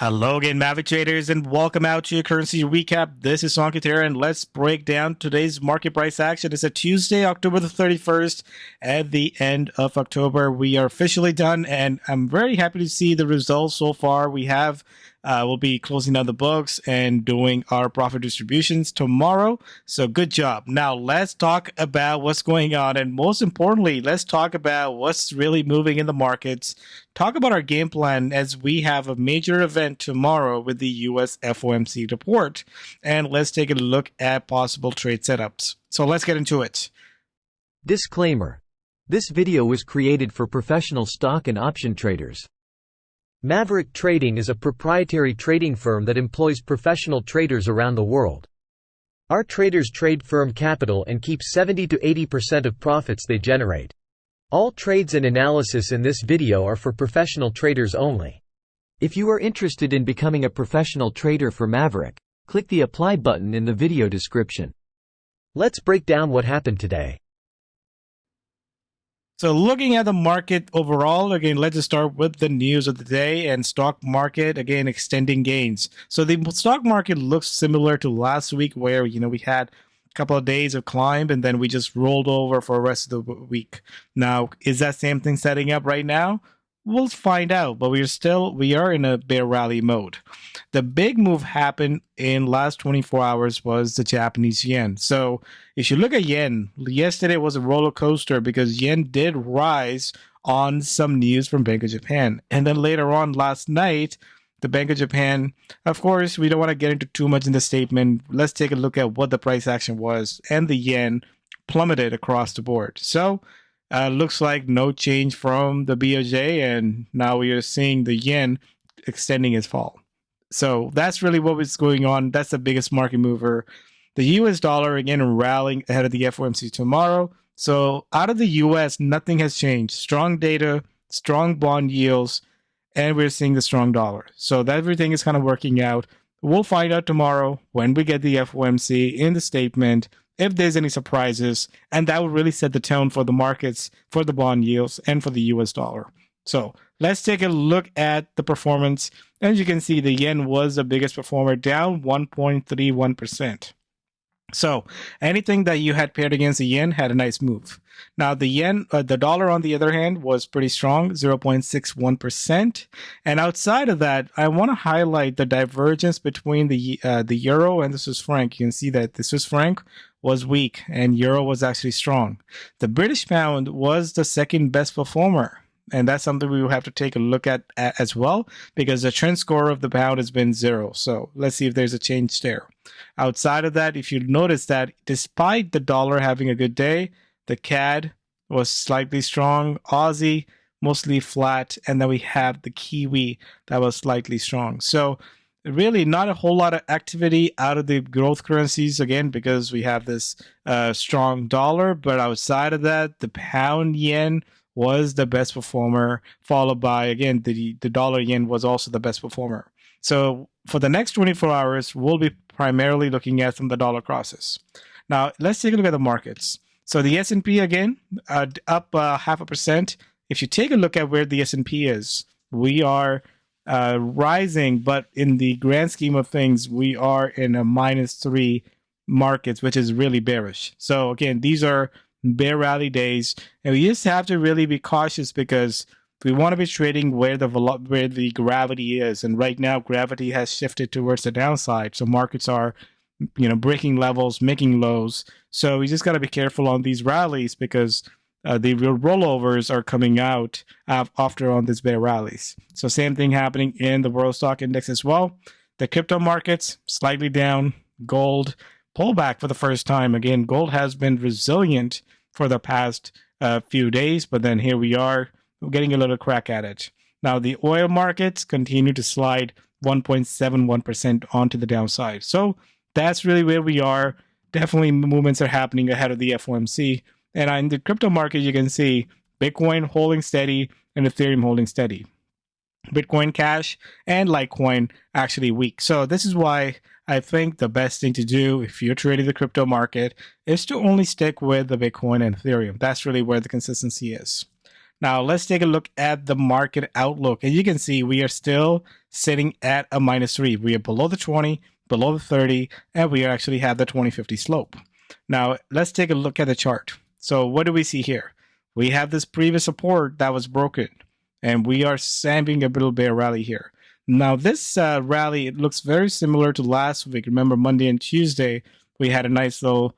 Hello again, Maverick traders, and welcome out to your currency recap. This is Sonkit here, and let's break down today's market price action. It's a Tuesday, October the 31st. At the end of October, we are officially done, and I'm very happy to see the results so far. We'll be closing out the books and doing our profit distributions tomorrow. So good job. Now let's talk about what's going on, and most importantly, let's talk about what's really moving in the markets. Talk about our game plan as we have a major event tomorrow with the US FOMC report. And let's take a look at possible trade setups. So let's get into it. Disclaimer. This video was created for professional stock and option traders. Maverick Trading is a proprietary trading firm that employs professional traders around the world. Our traders trade firm capital and keep 70 to 80% of profits they generate. All trades and analysis in this video are for professional traders only. If you are interested in becoming a professional trader for Maverick, click the apply button in the video description. Let's break down what happened today. So looking at the market overall, again, let's just start with the news of the day and stock market, again, extending gains. So the stock market looks similar to last week where, we had a couple of days of climb and then we just rolled over for the rest of the week. Now, is that same thing setting up right now? We'll find out, but we are in a bear rally mode. The big move happened in last 24 hours was the Japanese yen. So if you look at yen, yesterday was a roller coaster because yen did rise on some news from Bank of Japan. And then later on last night, the Bank of Japan, of course, we don't want to get into too much in the statement. Let's take a look at what the price action was, and the yen plummeted across the board. So looks like no change from the BOJ, and now we are seeing the yen extending its fall. So that's really what was going on. That's the biggest market mover. The US dollar, again, rallying ahead of the FOMC tomorrow. So out of the US, nothing has changed. Strong data, strong bond yields, and we're seeing the strong dollar. So that everything is kind of working out. We'll find out tomorrow when we get the FOMC in the statement, if there's any surprises, and that will really set the tone for the markets, for the bond yields, and for the US dollar. So let's take a look at the performance. As you can see, the yen was the biggest performer, down 1.31%. So anything that you had paired against the yen had a nice move. Now the dollar on the other hand was pretty strong, 0.61%. And outside of that, I want to highlight the divergence between the euro and the Swiss franc. You can see that the Swiss franc was weak and euro was actually strong. The British pound was the second best performer. And that's something we will have to take a look at as well, because the trend score of the pound has been 0. So let's see if there's a change there. Outside of that, if you notice that despite the dollar having a good day, the CAD was slightly strong, Aussie mostly flat, and then we have the Kiwi that was slightly strong. So really not a whole lot of activity out of the growth currencies, again, because we have this strong dollar. But outside of that, the pound yen was the best performer, followed by, again, the dollar yen was also the best performer. So for the next 24 hours, we'll be primarily looking at some of the dollar crosses. Now, let's take a look at the markets. So the S&P, again, up 0.5%. If you take a look at where the S&P is, we are rising, but in the grand scheme of things, we are in a -3 markets, which is really bearish. So again, these are bear rally days, and we just have to really be cautious because we want to be trading where the gravity is. And right now, gravity has shifted towards the downside. So markets are, breaking levels, making lows. So we just got to be careful on these rallies because the rollovers are coming out after on these bear rallies. So same thing happening in the World Stock Index as well. The crypto markets slightly down. Gold pullback for the first time. Again, gold has been resilient for the past few days, but then here we are getting a little crack at it. Now the oil markets continue to slide 1.71% onto the downside. So that's really where we are. Definitely movements are happening ahead of the FOMC. And in the crypto market, you can see Bitcoin holding steady and Ethereum holding steady. Bitcoin Cash and Litecoin actually weak. So this is why I think the best thing to do if you're trading the crypto market is to only stick with the Bitcoin and Ethereum. That's really where the consistency is. Now let's take a look at the market outlook. And you can see we are still sitting at a -3. We are below the 20, below the 30, and we actually have the 2050 slope. Now let's take a look at the chart. So what do we see here? We have this previous support that was broken, and we are having a little bear rally here. Now this rally, it looks very similar to last week. Remember, Monday and Tuesday, we had a nice little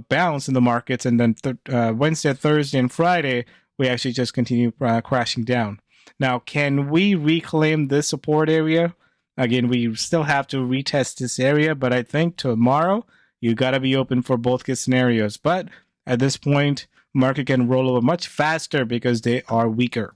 bounce in the markets, and then Wednesday, Thursday, and Friday, we actually just continue crashing down. Now, can we reclaim this support area? Again, we still have to retest this area, but I think tomorrow you got to be open for both case scenarios. But at this point, market can roll over much faster because they are weaker.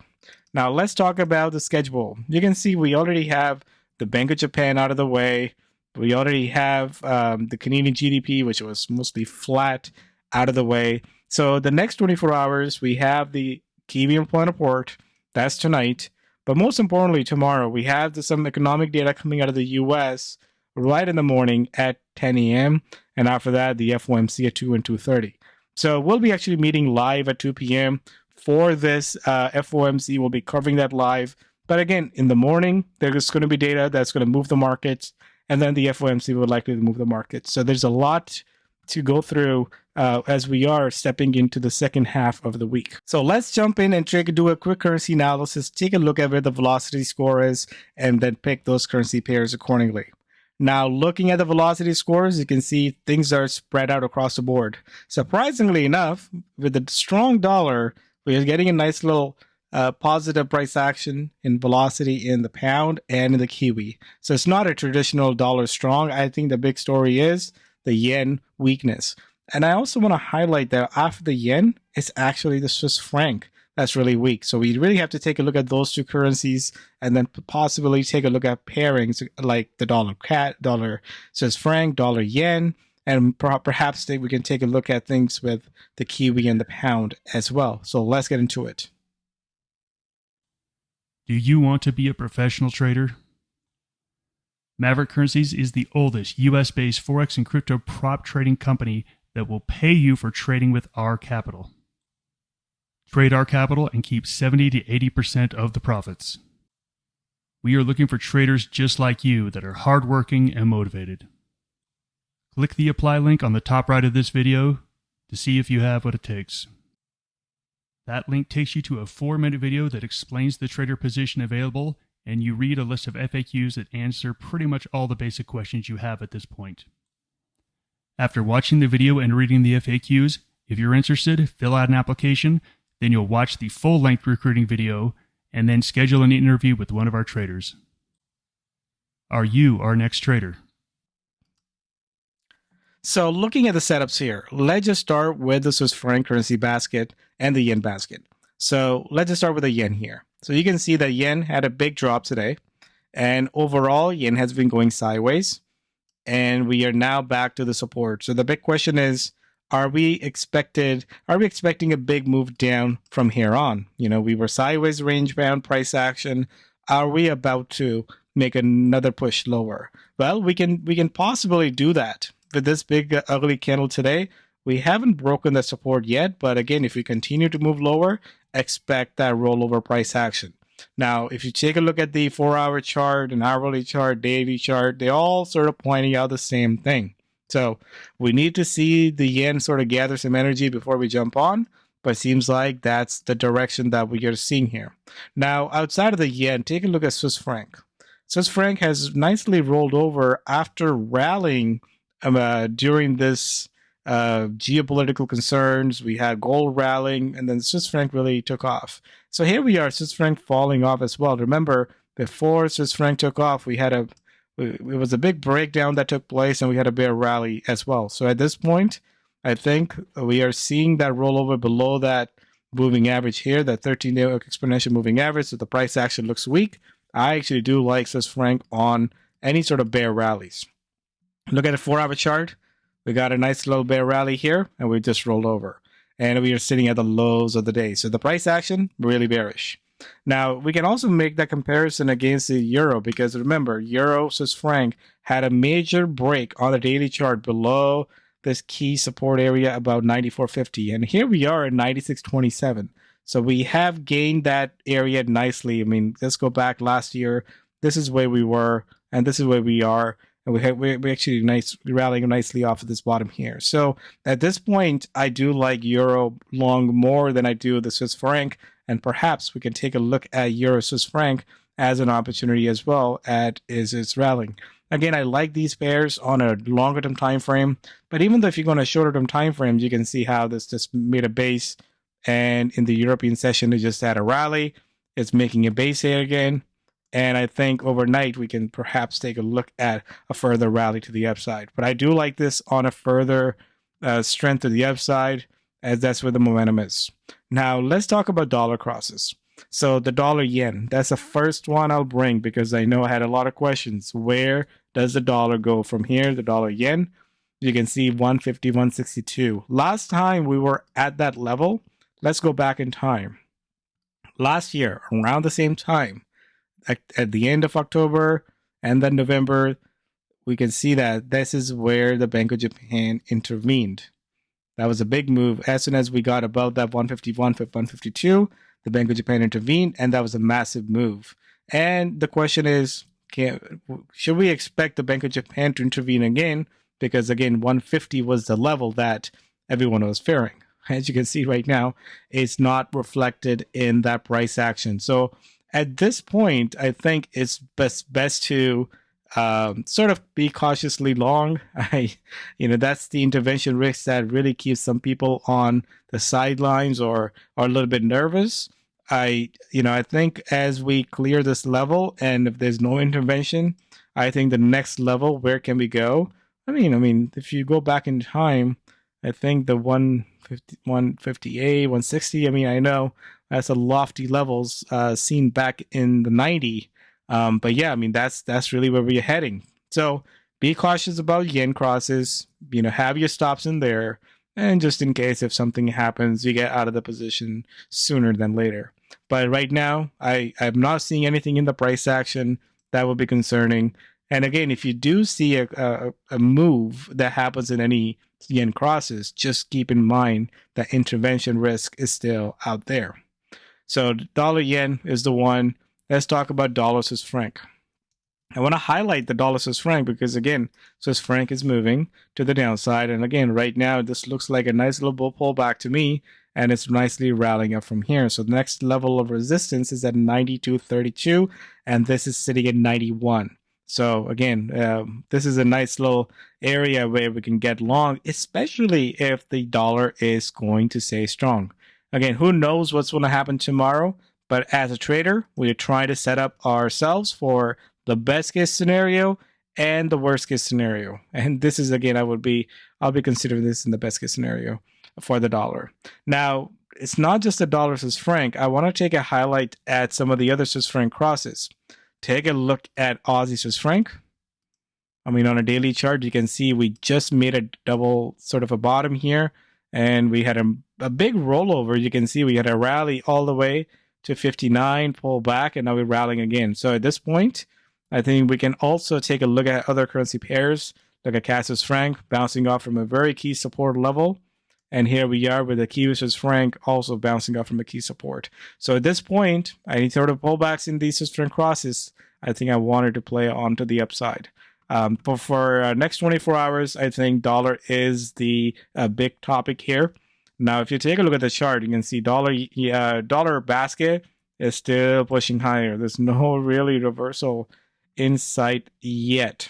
Now, let's talk about the schedule. You can see we already have the Bank of Japan out of the way. We already have the Canadian GDP, which was mostly flat, out of the way. So the next 24 hours, we have the Kiwi employment report. That's tonight. But most importantly, tomorrow, we have some economic data coming out of the U.S. right in the morning at 10 a.m. And after that, the FOMC at 2 and 2:30. So we'll be actually meeting live at 2 p.m. for this FOMC. We'll be covering that live. But again, in the morning, there's going to be data that's going to move the markets. And then the FOMC will likely move the market. So there's a lot to go through as we are stepping into the second half of the week. So let's jump in and do a quick currency analysis, take a look at where the velocity score is, and then pick those currency pairs accordingly. Now, looking at the velocity scores, you can see things are spread out across the board. Surprisingly enough, with the strong dollar, we are getting a nice little positive price action in velocity in the pound and in the Kiwi. So it's not a traditional dollar strong. I think the big story is the yen weakness. And I also want to highlight that after the yen, it's actually the Swiss franc that's really weak. So we really have to take a look at those two currencies and then possibly take a look at pairings like the dollar Swiss franc, dollar yen, and perhaps we can take a look at things with the Kiwi and the pound as well. So let's get into it. Do you want to be a professional trader? Maverick Currencies is the oldest US-based Forex and crypto prop trading company that will pay you for trading with our capital. Trade our capital and keep 70 to 80% of the profits. We are looking for traders just like you that are hardworking and motivated. Click the apply link on the top right of this video to see if you have what it takes. That link takes you to a 4-minute video that explains the trader position available, and you read a list of FAQs that answer pretty much all the basic questions you have at this point. After watching the video and reading the FAQs, if you're interested, fill out an application, then you'll watch the full-length recruiting video, and then schedule an interview with one of our traders. Are you our next trader? So looking at the setups here, let's just start with the Swiss franc currency basket and the yen basket. So let's just start with the yen here. So you can see that yen had a big drop today, and overall yen has been going sideways, and we are now back to the support. So the big question is, are we expecting a big move down from here on? You know, we were sideways range bound price action. Are we about to make another push lower? Well, we can possibly do that. With this big ugly candle today, we haven't broken the support yet, but again, if we continue to move lower, expect that rollover price action. Now, if you take a look at the 4-hour chart, an hourly chart, daily chart, they all sort of pointing out the same thing. So we need to see the yen sort of gather some energy before we jump on, but it seems like that's the direction that we are seeing here. Now, outside of the yen, take a look at Swiss franc. Swiss franc has nicely rolled over after rallying during this geopolitical concerns. We had gold rallying, and then Swiss franc really took off. So here we are, Swiss franc falling off as well. Remember, before Swiss franc took off, it was a big breakdown that took place, and we had a bear rally as well. So at this point, I think we are seeing that rollover below that moving average here, that 13-day exponential moving average. So the price action looks weak. I actually do like Swiss franc on any sort of bear rallies. Look at the 4-hour chart. We got a nice little bear rally here, and we just rolled over. And we are sitting at the lows of the day. So the price action, really bearish. Now, we can also make that comparison against the euro, because remember, euro Swiss franc had a major break on the daily chart below this key support area about 94.50. And here we are at 96.27. So we have gained that area nicely. I mean, let's go back last year. This is where we were, and this is where we are. And we're actually rallying nicely off of this bottom here. So at this point, I do like Euro long more than I do the Swiss franc. And perhaps we can take a look at Euro Swiss franc as an opportunity as well as it's rallying. Again, I like these pairs on a longer term time frame, but even though if you go on a shorter term time frame, you can see how this just made a base, and in the European session, it just had a rally. It's making a base here again, and I think overnight we can perhaps take a look at a further rally to the upside. But I do like this on a further strength to the upside, as that's where the momentum is. Now let's talk about dollar crosses. So the dollar yen, that's the first one I'll bring because I know I had a lot of questions. Where does the dollar go from here? The dollar yen, you can see 150, 162. Last time we were at that level, let's go back in time. Last year, around the same time, at the end of October and then November, we can see that this is where the Bank of Japan intervened. That was a big move. As soon as we got above that 150, 152, the Bank of Japan intervened, and that was a massive move. And the question is, should we expect the Bank of Japan to intervene again? Because again, 150 was the level that everyone was fearing. As you can see right now, it's not reflected in that price action. So at this point, I think it's best to sort of be cautiously long. That's the intervention risk that really keeps some people on the sidelines or a little bit nervous. I think as we clear this level, and if there's no intervention, I think the next level, where can we go? I mean, if you go back in time, I think the 150, 158, 160. I mean, I know that's a lofty levels seen back in the 90. But yeah, I mean, that's really where we're heading. So be cautious about yen crosses, have your stops in there. And just in case if something happens, you get out of the position sooner than later. But right now, I'm not seeing anything in the price action that would be concerning. And again, if you do see a move that happens in any yen crosses, just keep in mind that intervention risk is still out there. So dollar yen is the one. Let's talk about dollar Swiss franc. I want to highlight the dollar Swiss franc because, again, Swiss franc is moving to the downside. And again, right now, this looks like a nice little bull pullback to me, and it's nicely rallying up from here. So the next level of resistance is at 92.32, and this is sitting at 91. So again, this is a nice little area where we can get long, especially if the dollar is going to stay strong. Again, who knows what's going to happen tomorrow? But as a trader, we're trying to set up ourselves for the best case scenario and the worst case scenario. And this is, again, I'll be considering this in the best case scenario for the dollar. Now, it's not just the dollar Swiss franc. I want to take a highlight at some of the other Swiss franc crosses. Take a look at Aussie Swiss franc. I mean, on a daily chart, you can see we just made a double sort of a bottom here, and we had a big rollover. You can see we had a rally all the way to 59, pull back, and now we're rallying again. So at this point, I think we can also take a look at other currency pairs, like a CAD Swiss franc, bouncing off from a very key support level. And here we are with the Kiwi Swiss franc also bouncing off from a key support. So at this point, any sort of pullbacks in these Swiss franc crosses, I think I wanted to play onto the upside. But for next 24 hours, I think dollar is the big topic here. Now, if you take a look at the chart, you can see dollar basket is still pushing higher. There's no really reversal in sight yet.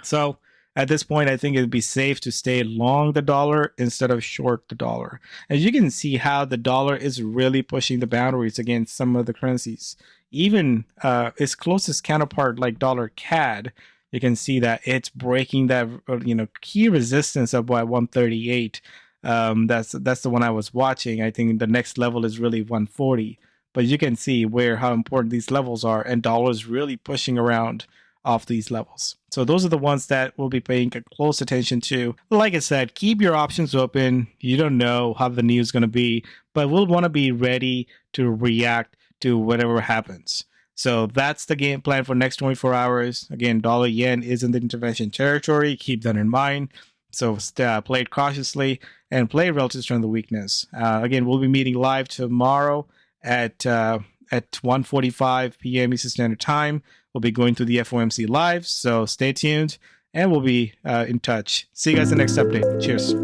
So at this point, I think it'd be safe to stay long the dollar instead of short the dollar. As you can see how the dollar is really pushing the boundaries against some of the currencies. Even its closest counterpart like dollar CAD, you can see that it's breaking that key resistance of 138. That's the one I was watching. I think the next level is really 140. But you can see how important these levels are, and dollar is really pushing around off these levels. So those are the ones that we'll be paying close attention to. Like I said, keep your options open. You don't know how the news is going to be, but we'll want to be ready to react to whatever happens. So that's the game plan for next 24 hours. Again, dollar yen is in the intervention territory. Keep that in mind. So play it cautiously and play relative strength of weakness. Again, we'll be meeting live tomorrow at 1:45 p.m. Eastern Standard Time. We'll be going through the FOMC live, so stay tuned, and we'll be in touch. See you guys in the next update. Cheers.